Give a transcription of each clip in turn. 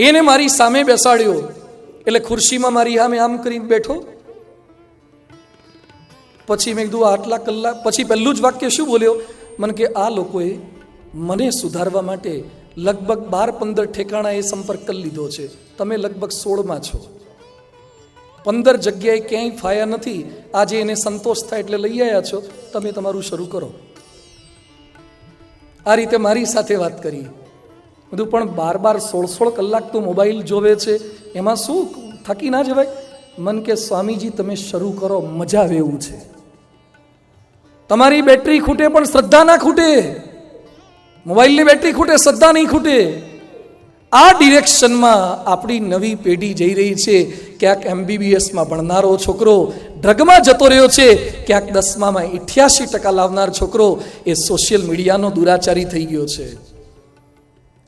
એને મારી સામે બેસાડ્યો, એટલે ખુરશીમાં મારી સામે આમ કરીને બેઠો. પછી મેં કીધું આટલા કલાક પછી પહેલું જ વાક્ય શું બોલ્યો? મને કે આ લોકોએ મને સુધારવા માટે લગભગ 12-15 ઠેકાણાએ સંપર્ક કરી લીધો છે. તમે લગભગ 16માં છો. 15 જગ્યાએ ક્યાંય ફાયા નથી. આજે એને સંતોષ થાય એટલે લઈ આવ્યા છો. તમે તમારું શરૂ કરો. આ રીતે મારી સાથે વાત કરી. બધું પણ 12-16 કલાક તો મોબાઈલ જોવે છે, એમાં શું થાકી ના જવાય? મન કે સ્વામીજી તમે શરૂ કરો, મજા આવે એવું છે. તમારી બેટરી ખૂટે પણ શ્રદ્ધા ના ખૂટે. મોબાઈલની બેટરી ખૂટે, શ્રદ્ધા નહીં ખૂટે. આ ડિરેક્શનમાં આપણી નવી પેઢી જઈ રહી છે. ક્યાંક MBBSમાં ભણનારો છોકરો ડ્રગમાં જતો રહ્યો છે, ક્યાંક 10મામાં 88% લાવનાર છોકરો એ સોશિયલ મીડિયાનો દુરાચારી થઈ ગયો છે.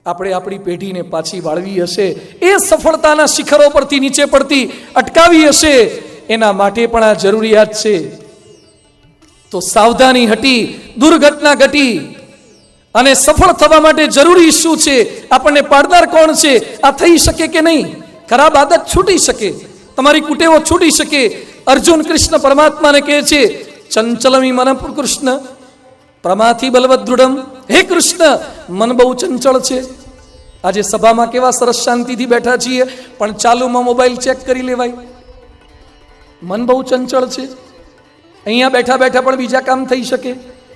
આપણે આપણી પેઢીને પાછી વાળવી હશે, એ સફળતાના શિખરો પરથી નીચે પડતી અટકાવી હશે, એના માટે પણ આ જરૂરિયાત છે. તો સાવધાની હટી, દુર્ઘટના ઘટી. અને સફળ થવા માટે જરૂરી શું છે? આપણને પાડનાર કોણ છે? આ થઈ શકે કે નહીં? ખરાબ આદત છૂટી શકે, તમારી કુટેવો છૂટી શકે. અર્જુન કૃષ્ણ પરમાત્માને કહે છે, ચંચલમી મન કૃષ્ણ પ્રમાથી બલવદ દૃઢમ. હે કૃષ્ણ, મન બહુ ચંચળ છે. આજે સભામાં કેવા સરસ શાંતિથી બેઠા છીએ, પણ ચાલુમાં મોબાઈલ ચેક કરી લેવાય. મન બહુ ચંચળ છે. અહીંયા બેઠા બેઠા પણ બીજા કામ થઈ શકે.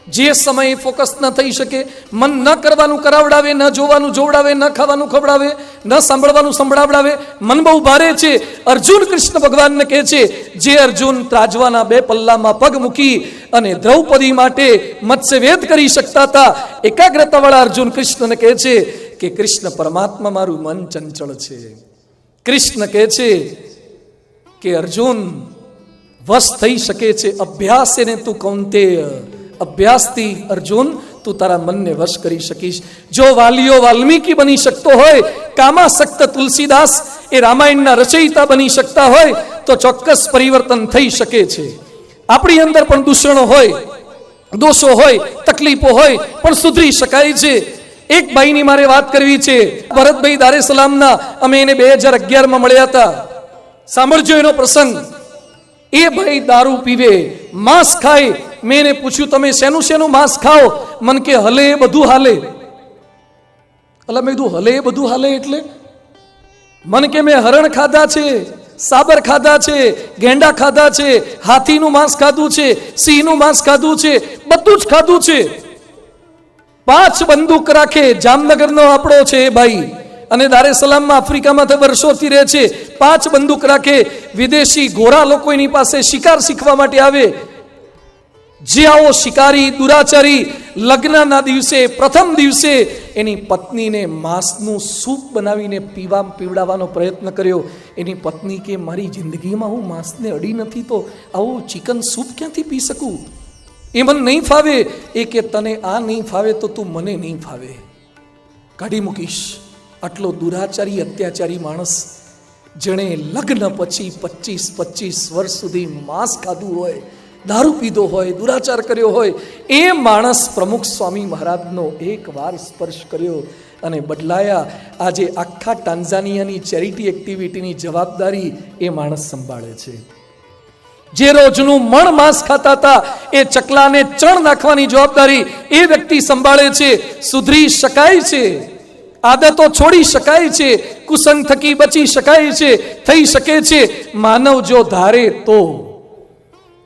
જે સમયે ફોકસ ન થઈ શકે, મન ન કરવાનું કરાવડાવે, ન જોવાનું જોવડાવે, ન ખાવાનું ખવડાવે, ન સાંભળવાનું સંભળાવડાવે. મન બહુ ભારે છે. અર્જુન કૃષ્ણ ભગવાનને કહે છે, જે અર્જુન ત્રાજવાના 2 પલ્લામાં પગ મૂકી અને દ્રૌપદી માટે મત્સ્યવેદ કરી શકતા હતા, એકાગ્રતાવાળા અર્જુન કૃષ્ણને કહે છે કે કૃષ્ણ પરમાત્મા મારું મન ચંચળ છે. કૃષ્ણ કહે છે કે અર્જુન વશ થઈ શકે છે અભ્યાસ એને તું કૌંતેય. અભ્યાસથી અર્જુન તું તારા મનને વશ કરી શકીશ. જો વાલિયો વાલ્મીકી બની શકતો હોય, કામાસક્ત તુલસીદાસ એ રામાયણના રચયિતા બની શકતા હોય, તો ચોક્કસ પરિવર્તન થઈ શકે છે. આપણી અંદર પણ દૂષણો હોય, દોષો હોય, તકલીફો હોય, પણ સુધરી શકાય છે. એક ભાઈની મારે વાત કરવી છે. ભરતભાઈ દારે સલામના, અમે એને 2011માં મળ્યા હતા. સાંભળજો એનો પ્રસંગ. એ ભાઈ દારૂ પીવે, માંસ ખાય. મેં એને પૂછ્યું તમે શેનું શેનું માંસ ખાઓ? મન કે હલે એ બધું હાલે. એટલે મેં કીધું હલે એ બધું હાલે એટલે? મન કે મેં હરણ ખાધા છે, સાબર ખાધા છે, ગેંડા ખાધા છે, હાથીનું માંસ ખાધું છે, સિંહનું માંસ ખાધું છે, બધું જ ખાધું છે. 5 બંદૂક રાખે. જામનગરનો આપણો છે એ ભાઈ, અને દારે સલામમાં આફ્રિકામાં વર્ષોથી રહે છે. 5 બંદૂક રાખે. વિદેશી ગોરા લોકો એની પાસે શિકાર શીખવા માટે આવે. જે આવો શિકારી દુરાચારી લગ્નના દિવસે, પ્રથમ દિવસે એની પત્નીને માંસનું સૂપ બનાવીને પીવડાવવાનો પ્રયત્ન કર્યો. એની પત્ની કે મારી જિંદગીમાં હું માંસને અડી નથી, તો આવું ચિકન સૂપ ક્યાંથી પી શકું? એ મને નહીં ફાવે. એ કે તને આ નહીં ફાવે તો તું મને નહીં ફાવે, કાઢી મૂકીશ. આટલો દુરાચારી અત્યાચારી માણસ, જેણે લગ્ન પછી 25 વર્ષ સુધી માંસ ખાધું હોય, દારૂ પીધો હોય, દુરાચાર કર્યો હોય, એ માણસ પ્રમુખ સ્વામી મહારાજનો એક વાર સ્પર્શ કર્યો અને બદલાયા. આજે આખા ટાન્ઝાનિયાની ચેરિટી એક્ટિવિટીની જવાબદારી એ માણસ સંભાળે છે. જે રોજનું મણ માંસ ખાતા હતા, એ ચકલાને ચણ નાખવાની જવાબદારી એ વ્યક્તિ સંભાળે છે. સુધરી શકાય છે, આદતો છોડી શકાય છે, કુસંગ થકી બચી શકાય છે, થઈ શકે છે. માનવ જો ધારે તો,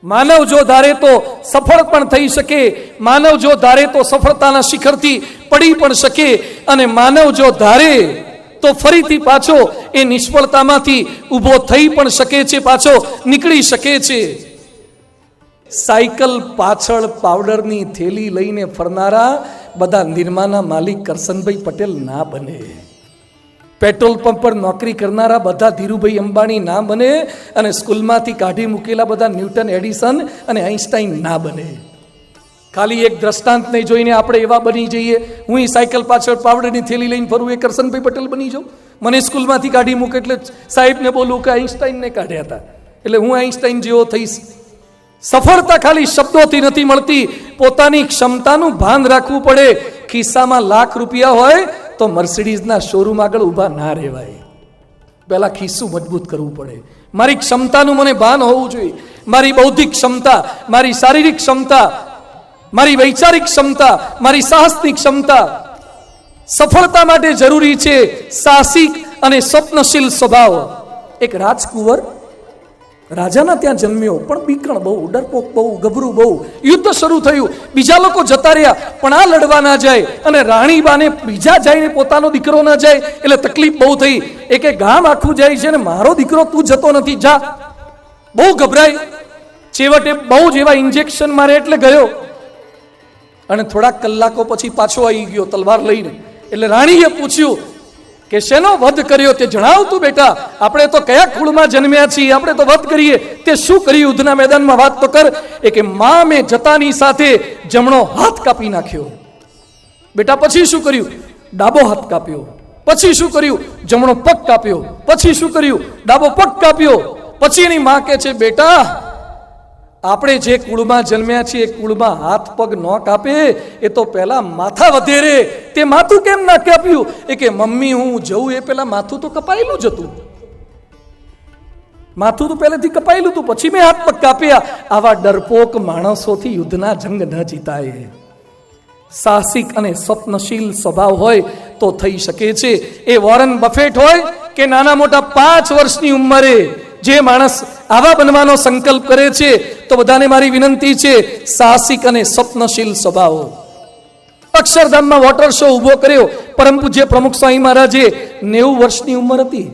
માનવ જો ધારે તો સફળ પણ થઈ શકે. માનવ જો ધારે તો સફળતાના શિખરથી પડી પણ શકે. અને માનવ જો ધારે તો ફરીથી પાછો એ નિષ્ફળતામાંથી ઊભો થઈ પણ શકે છે, પાછો નીકળી શકે છે. સાયકલ પાછળ પાવડરની થેલી લઈને ફરનારા બધા નિરમાના માલિક કરસનભાઈ પટેલ ના બને. પેટ્રોલ પંપ પર નોકરી કરનારા બધા ધીરુભાઈ અંબાણી ના બને. અને સ્કૂલમાંથી કાઢી મૂકેલા બધા ન્યૂટન, એડિસન અને આઈન્સ્ટાઈન ના બને. ખાલી એક દ્રષ્ટાંતને જોઈને આપણે એવા બની જઈએ, હું સાયકલ પાછળ પાવડરની થેલી લઈને ફરું, એ કરસનભાઈ પટેલ બની જાઉં. મને સ્કૂલમાંથી કાઢી મૂકે એટલે સાહેબને બોલું કે આઈન્સ્ટાઈનને કાઢ્યા હતા, એટલે હું આઈન્સ્ટાઈન જેવો થઈશ. સફળતા ખાલી શબ્દોથી નથી મળતી, પોતાની ક્ષમતાનું ભાન રાખવું પડે. ખિસ્સામાં લાખ રૂપિયા હોય તો મર્સિડીઝના શોરૂમ આગળ ઊભા ના રહેવાય. પહેલા ખિસ્સું મજબૂત કરવું પડે. મારી ક્ષમતાનું મને ભાન હોવું જોઈએ. મારી બૌદ્ધિક ક્ષમતા, મારી શારીરિક ક્ષમતા, મારી વૈચારિક ક્ષમતા, મારી સાહસની ક્ષમતા. સફળતા માટે જરૂરી છે સાહસિક અને સ્વપ્નશીલ સ્વભાવ. એક રાજકુંવર રાજાના ત્યાં જન્મ્યો, પણ બીકણ બહુ, ડરપોક બહુ, ગભરું બહુ. યુદ્ધ શરૂ થયું, બીજા લોકો જતા રહ્યા, પણ આ લડવા ના જાય અને રાણીબાને બીજા જઈને પોતાનો દીકરો ના જાય એટલે તકલીફ બહુ થઈ. કે ગામ આખું જાય છે ને મારો દીકરો તું જતો નથી, જા. બહુ ગભરાય. છેવટે બહુ જ એવા ઇન્જેક્શન મારે એટલે ગયો અને થોડાક કલાકો પછી પાછો આવી ગયો તલવાર લઈને. એટલે રાણીએ પૂછ્યું કે શેનો વધ કર્યો તે જણાવ તું બેટા, આપણે તો કયા કુળમાં જન્મ્યા છીએ, આપણે તો વધ કરીએ, તે શું કર્યું યુદ્ધના મેદાનમાં, વાત તો કર. કે માં મેં જતાની સાથે જમણો હાથ કાપી નાખ્યો. બેટા પછી શું કર્યું? ડાબો હાથ કાપ્યો. પછી શું કર્યું? જમણો પગ કાપ્યો. પછી શું કર્યું? ડાબો પગ કાપ્યો. પછી એની માં કહે છે બેટા આપણે જે કુળમાં જન્મ્યા છીએ એ કુળમાં હાથ પગ ન કાપે, એ તો પહેલા માથા વધેરે. તે માથું કેમ ના કાપ્યું? કે મમ્મી હું જઉં એ પહેલા માથું તો કપાયેલું જ હતું. માથું તો પહેલેથી કપાયેલું હતું, પછી મેં હાથ પગ કાપ્યા. આવા ડરપોક માણસોથી યુદ્ધના જંગ ન જીતાય. સાહસિક અને સ્વપ્નશીલ સ્વભાવ હોય તો થઈ શકે છે. એ વોરન બફેટ હોય કે નાના મોટા 5 વર્ષની ઉંમરે જે માણસ આવા બનવાનો સંકલ્પ કરે છે, તો બધાને મારી વિનંતી છે સાહસિક અને સ્વપ્નશીલ સ્વભાવ. અક્ષરધામમાં વોટર શો ઉભો કર્યો. પરમ પૂજ્ય પ્રમુખ સ્વામી મહારાજે 90 વર્ષની ઉંમર હતી.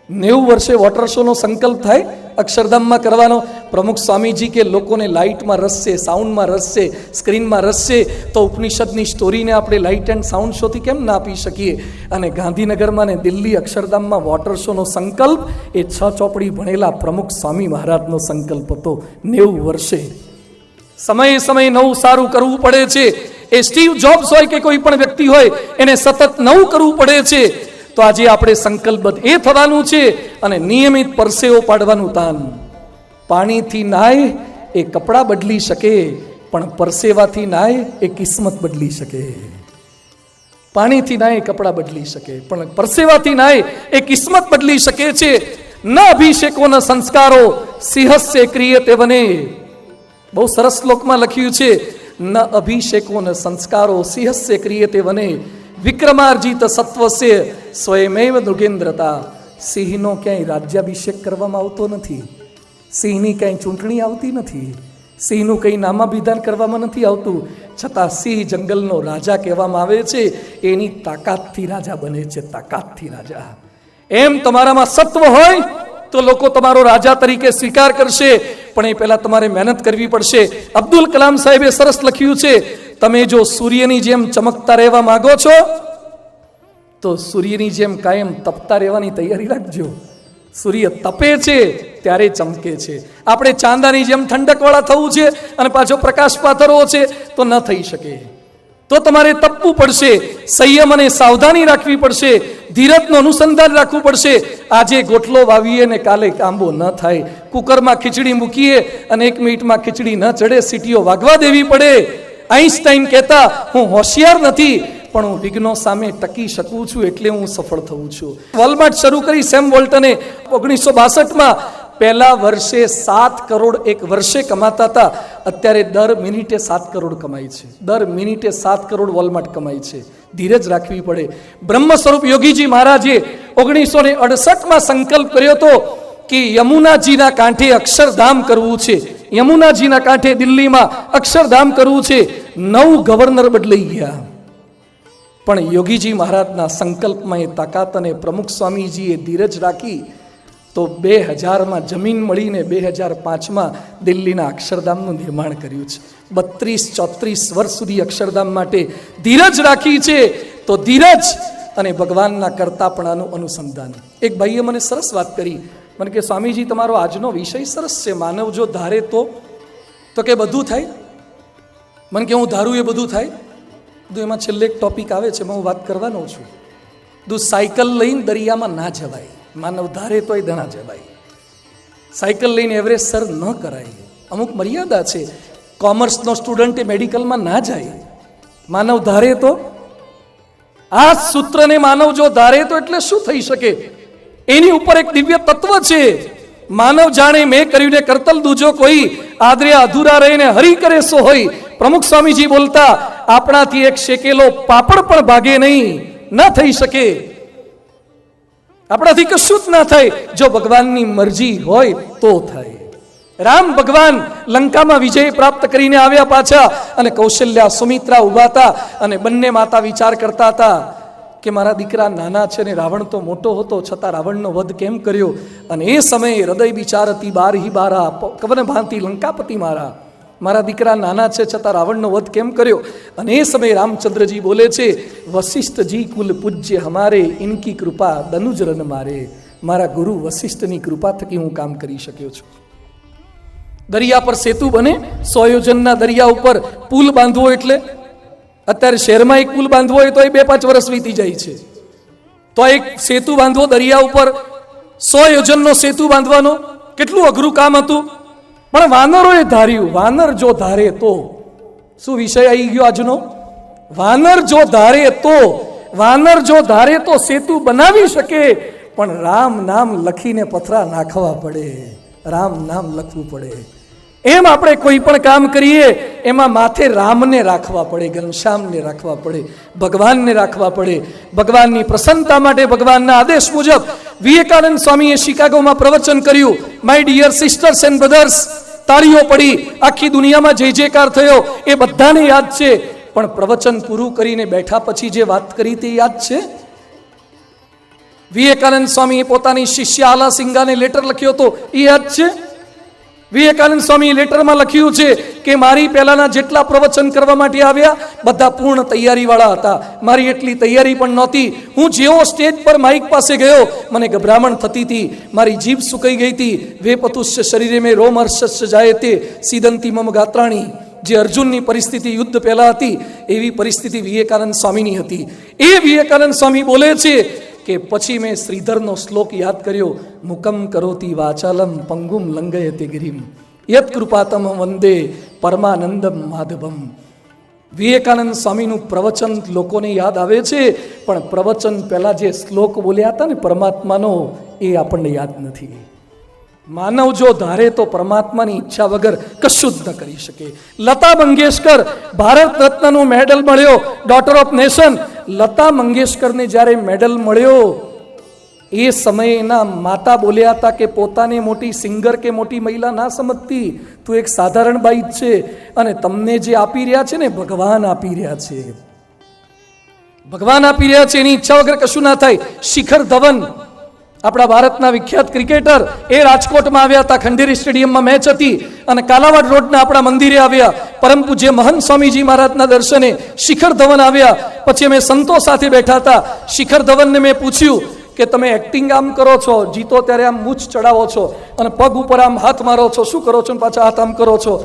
90 વર્ષે વોટર શો નો સંકલ્પ થાય અક્ષરધામમાં કરવાનો. પ્રમુખ સ્વામીજી કે લોકોને લાઇટમાં રસ છે, સાઉન્ડમાં રસ છે, સ્ક્રીનમાં રસ છે, તો ઉપનિષદની સ્ટોરીને આપણે લાઇટ એન્ડ સાઉન્ડ શોથી કેમ ના આપી શકીએ? અને ગાંધીનગરમાં ને દિલ્હી અક્ષરધામમાં વોટર શોનો સંકલ્પ એ 6 ચોપડી ભણેલા પ્રમુખ સ્વામી મહારાજનો સંકલ્પ હતો. 90 વર્ષે સમયે સમયે નવું સારું કરવું પડે છે. એ સ્ટીવ જોબ્સ હોય કે કોઈ પણ વ્યક્તિ હોય, એને સતત નવું કરવું પડે છે. તો આજે આપણે સંકલ્પબદ્ધ એ થવાનું છે અને નિયમિત પરસેવો પાડવાનું તાન. પાણીથી નાય એ કપડાં બદલી શકે, પણ પરસેવાથી નાય એ કિસ્મત બદલી શકે. પાણીથી નાય એ કપડાં બદલી શકે, પણ પરસેવાથી નાય એ કિસ્મત બદલી શકે છે. ન અભિષેકો ન સંસ્કારો સિંહસ્ય ક્રિયતે વને. બહુ સરસ શ્લોકમાં લખ્યું છે, ન અભિષેકો ન સંસ્કારો સિંહસ્ય ક્રિયતે વને વિક્રમાર્જિત સત્વસ્ય સ્વયમેવ મૃગેન્દ્રતા. સિંહનો ક્યાંય રાજ્યાભિષેક કરવામાં આવતો નથી, સિંહની ક્યાંય ચૂંટણી આવતી નથી, સિંહનું કંઈ નામાભિધાન કરવામાં નથી આવતું, છતાં સિંહ જંગલનો રાજા કહેવામાં આવે છે. એની તાકાતથી રાજા બને છે, તાકાતથી રાજા. એમ તમારામાં સત્વ હોય તો લોકો તમારો રાજા તરીકે સ્વીકાર કરશે, પણ એ પહેલા તમારે મહેનત કરવી પડશે. અબ્દુલ કલામ સાહેબે સરસ લખ્યું છે, તમે જો સૂર્યની જેમ ચમકતા રહેવા માંગો છો તો સૂર્યની જેમ કાયમ તપતા રહેવાની તૈયારી રાખજો. સૂર્ય તપે છે ત્યારે ચમકે છે. આપણે ચાંદાની જેમ ઠંડકવાળા થવું છે અને પાછો પ્રકાશ પાથરવો છે તો ન થઈ શકે. તો તમારે તપવું પડશે, સંયમ અને સાવધાની રાખવી પડશે, ધીરજનું અનુસંધાન રાખવું પડશે. આજે ગોટલો વાવીએ ને કાલે કાંબો ન થાય. કુકરમાં ખીચડી મૂકીએ અને 1 મિનિટમાં ખીચડી ન ચડે, સીટીઓ વાગવા દેવી પડે. આઈન્સ્ટાઈન કહેતા, હું હોશિયાર નથી પણ હું વિઘ્નો સામે ટકી શકું છું એટલે હું સફળ થઉં છું. વોલમાર્ટ શરૂ કરી સેમ વોલ્ટને 1962માં. પહેલા વર્ષે 7 કરોડ એક વર્ષે કમાતા હતા, અત્યારે દર મિનિટે 7 કરોડ કમાય છે. દર મિનિટે 7 કરોડ વોલમાર્ટ કમાય છે. ધીરજ રાખવી પડે. બ્રહ્મ સ્વરૂપ યોગીજી મહારાજે 1968માં સંકલ્પ કર્યો હતો કે યમુનાજીના કાંઠે અક્ષરધામ કરવું છે. યમુનાજીના કાંઠે દિલ્હીમાં અક્ષરધામ કરવું છે. 9 ગવર્નર બદલાઈ ગયા, પણ યોગીજી મહારાજના સંકલ્પમાં એ તાકાત અને પ્રમુખ સ્વામીજીએ ધીરજ રાખી તો 2000માં જમીન મળીને 2005માં દિલ્હીના અક્ષરધામનું નિર્માણ કર્યું છે. 32-34 વર્ષ સુધી અક્ષરધામ માટે ધીરજ રાખી છે. તો ધીરજ અને ભગવાનના કરતાપણાનું અનુસંધાન. એક ભાઈએ મને સરસ વાત કરી, મને કે સ્વામીજી તમારો આજનો વિષય સરસ છે, માનવ જો ધારે તો કે બધું થાય. મને કે હું ધારું એ બધું થાય. એમાં છેલ્લે એક ટોપિક આવે છે, હું વાત કરવાનો છું. સાયકલ લઈને દરિયામાં ના જવાય, માનવ ધારે તોય ના જવાય. સાયકલ લઈને એવરેજ સર ન કરાય, અમુક મર્યાદા છે. કોમર્સનો સ્ટુડન્ટ એ મેડિકલમાં ના જાય, માનવ ધારે તો. આ સૂત્રને માનવ જો ધારે તો એટલે શું થઈ શકે? એની ઉપર એક દિવ્ય તત્વ છે. માનવ જાણે મેં કર્યું ને કરતલ દૂજો કોઈ, આદર્યા અધૂરા રહીને હરી કરે સો હોય. પ્રમુખ સ્વામીજી બોલતા, આપણાથી એક શેકેલો પાપડ પણ ભાગે નહીં, ન થઈ શકે. આપણાથી કશું જ ના થાય. જો ભગવાનની મરજી હોય તો થાય. રામ ભગવાન લંકામાં વિજય પ્રાપ્ત કરીને આવ્યા પાછા, અને કૌશલ્યા સુમિત્રા ઉભા હતા, અને બંને માતા વિચાર કરતા હતા કે મારા દીકરા નાના છે ને રાવણ તો મોટો હતો, છતાં રાવણનો વધ કેમ કર્યો? અને એ સમયે હૃદય વિચારતી બારહી બારા કવન ભાંતિ લંકાપતિ મારા દીકરા નાના છે છતાં રાવણનો વધ કેમ કર્યો? અને એ સમયે રામચંદ્રજી બોલે છે, વશિષ્ઠજી કુલ પૂજ્ય હમારે, ઇનકી કૃપા દનુજ રન મારે. મારા ગુરુ વશિષ્ઠની કૃપા થકી હું કામ કરી શક્યો છું. દરિયા પર સેતુ બને, 100 યોજનના દરિયા ઉપર પુલ બાંધવો એટલે અત્યારે શહેરમાં એક પુલ બાંધવો હોય તો એ 2-5 વર્ષ વીતી જાય છે. તો એક સેતુ બાંધવો દરિયા ઉપર, 100 યોજનનો સેતુ બાંધવાનો કેટલું અઘરું કામ હતું. પણ વાનરોએ ધાર્યું. વાનર જો ધારે તો શું વિષય આવી ગયો આજનો? વાનર જો ધારે તો સેતુ બનાવી શકે, પણ રામ નામ લખીને પથરા નાખવા પડે. રામ નામ લખવું પડે. એમ આપણે કોઈ પણ કામ કરીએ એમાં માથે રામને રાખવા પડે, ઘનશ્યામને રાખવા પડે, ભગવાનને રાખવા પડે. ભગવાનની પ્રસન્નતા માટે ભગવાનના આદેશ મુજબ વિવેકાનંદ સ્વામીએ શિકાગોમાં પ્રવચન કર્યું. My dear sisters and brothers, તાળીઓ પડી, આખી દુનિયામાં જય જયકાર થયો. એ બધાને યાદ છે. પણ પ્રવચન પૂરું કરીને બેઠા પછી જે વાત કરી તે યાદ છે? વિવેકાનંદ સ્વામીએ પોતાની શિષ્ય આલા સિંગાને લેટર લખ્યો હતો, એ યાદ છે? વિવેકાનંદ સ્વામી લેટરમાં લખ્યું છે કે મારી પહેલાના જેટલા પ્રવચન કરવા માટે આવ્યા બધા પૂર્ણ તૈયારી વાળા હતા. મારી એટલી તૈયારી પણ નહોતી. હું જેવો સ્ટેજ પર માઇક પાસે ગયો મને ગભરામણ થતી હતી, મારી જીભ સુકાઈ ગઈ હતી. વેપતુષ્ય શરીરે મેં રોમહર્ષસ્ય જાયતે સીદંતી મમ ગાત્રાણી. જે અર્જુનની પરિસ્થિતિ યુદ્ધ પહેલા હતી એવી પરિસ્થિતિ વિવેકાનંદ સ્વામીની હતી. એ વિવેકાનંદ સ્વામી બોલે છે કે પછી મેં શ્રીધરનો શ્લોક યાદ કર્યો, મુકમ કરોતી વાચાલમ પંગુમ લંઘયતે ગિરિમ યત કૃપાતમ વંદે પરમાનંદમ માધવમ. વિવેકાનંદ સ્વામીનું પ્રવચન લોકોને યાદ આવે છે, પણ પ્રવચન પહેલા જે શ્લોક બોલ્યા હતા ને પરમાત્માનો, એ આપણને યાદ નથી. માનવ જો ધારે તો પરમાત્માની ઈચ્છા વગર કશું જ ન કરી શકે. લતા મંગેશકર, ભારત રત્નનો મેડલ મળ્યો, ડોટર ઓફ નેશન. લતા મંગેશકરને જ્યારે મેડલ મળ્યો એ સમયે એના માતા બોલ્યા હતા કે પોતાને મોટી સિંગર કે મોટી મહિલા ના સમજતી, તું એક સાધારણ બાઈ જ છે, અને તમને જે આપી રહ્યા છે ને ભગવાન આપી રહ્યા છે. ભગવાન આપી રહ્યા છે, એની ઈચ્છા વગર કશું ના થાય. શિખર ધવન, આપણા ભારતના વિખ્યાત ક્રિકેટર, એ રાજકોટમાં આવ્યા હતા. ખંડેરી સ્ટેડિયમમાં મેચ હતી અને કાલાવાડ રોડના આપણા મંદિરે આવ્યા. પરમ પૂજ્ય મહંત સ્વામીજી મહારાજના દર્શને શિખર ધવન આવ્યા. પછી અમે સંતો સાથે બેઠા હતા. શિખર ધવનને મેં પૂછ્યું કે તમે એક્ટિંગ આમ કરો છો, જીતો ત્યારે આમ મૂછ ચડાવો છો અને પગ ઉપર આમ હાથ મારો છો, શું કરો છો? પાછા હાથ આમ કરો છો.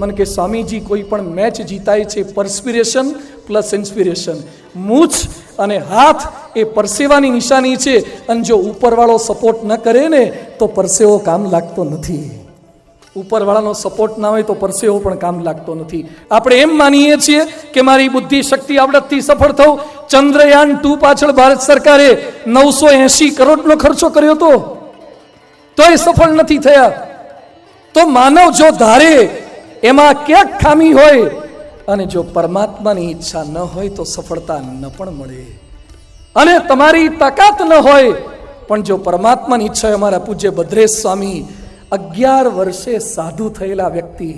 મને કે સ્વામીજી, કોઈ પણ મેચ જીતાય છે પરસ્પિરેશન પ્લસ ઇન્સ્પિરેશન. મૂછ અને હાથ એ પરસેવાની નિશાની છે, અને જો ઉપરવાળો સપોર્ટ ન કરે ને તો પરસેવો કામ લાગતો નથી. ઉપરવાળાનો સપોર્ટ ના હોય તો પરસેવો પણ કામ લાગતો નથી. આપણે એમ માનીએ છીએ કે મારી બુદ્ધિ શક્તિ આવડતથી સફળ થવું. ચંદ્રયાન 2 પાછળ ભારત સરકારે 980 કરોડનો ખર્ચો કર્યો હતો, તો એ સફળ નથી થયા. તો માનવ જો ધારે એમાં ક્યાંક ખામી હોય, અને જો પરમાત્માની ઈચ્છા ન હોય તો સફળતા ન પણ મળે. અને તમારી તાકાત ન હોય, પણ જો પરમાત્માની ઈચ્છા હોય. અમારા પૂજ્ય ભદ્રેશ સ્વામી 11 વર્ષે સાધુ થયેલા વ્યક્તિ,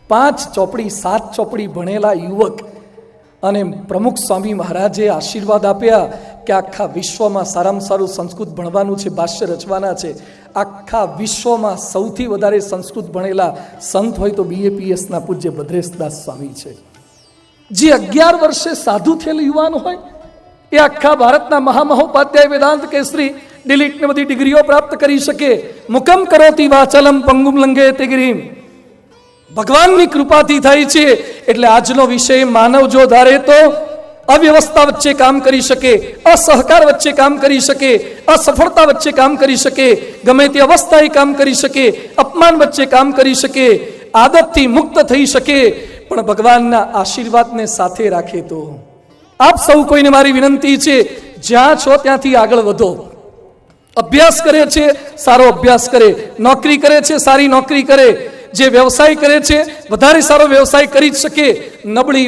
5 ચોપડી 7 ચોપડી ભણેલા યુવક, અને પ્રમુખ સ્વામી મહારાજે આશીર્વાદ આપ્યા કે આખા વિશ્વમાં સારામાં સારું સંસ્કૃત ભણવાનું છે, ભાષ્ય રચવાના છે. આખા વિશ્વમાં સૌથી વધારે સંસ્કૃત ભણેલા સંત હોય તો BAPSના પૂજ્ય ભદ્રેશદાસ સ્વામી છે. જે 11 વર્ષે સાધુ થયેલું યુવાન હોય એ આખા ભારતના મહામહોપાધ્યાય વેદાંત કેસરી ડિલીટ ને બધી ડિગ્રીઓ પ્રાપ્ત કરી શકે. મુકમ કરોતી વાચલમ પંગુમ લંઘયતે ગિરિમ. ભગવાનની કૃપાથી થાય છે. એટલે આજનો વિષય માનવ જો ધારે તો અવ્યવસ્થા વચ્ચે કામ કરી શકે, અસહકાર વચ્ચે કામ કરી શકે, અસફળતા વચ્ચે કામ કરી શકે, ગમે તે અવસ્થાએ કામ કરી શકે, અપમાન વચ્ચે કામ કરી શકે, આદતથી મુક્ત થઈ શકે. પણ ભગવાનના આશીર્વાદને સાથે રાખે તો, આપ સૌ કોઈને મારી વિનંતી છે, જ્યાં છો ત્યાંથી આગળ વધો. અભ્યાસ કરે છે સારો અભ્યાસ કરે, નોકરી કરે છે સારી નોકરી કરે, જે વ્યવસાય કરે છે વધારે સારો વ્યવસાય કરી જ શકે. નબળી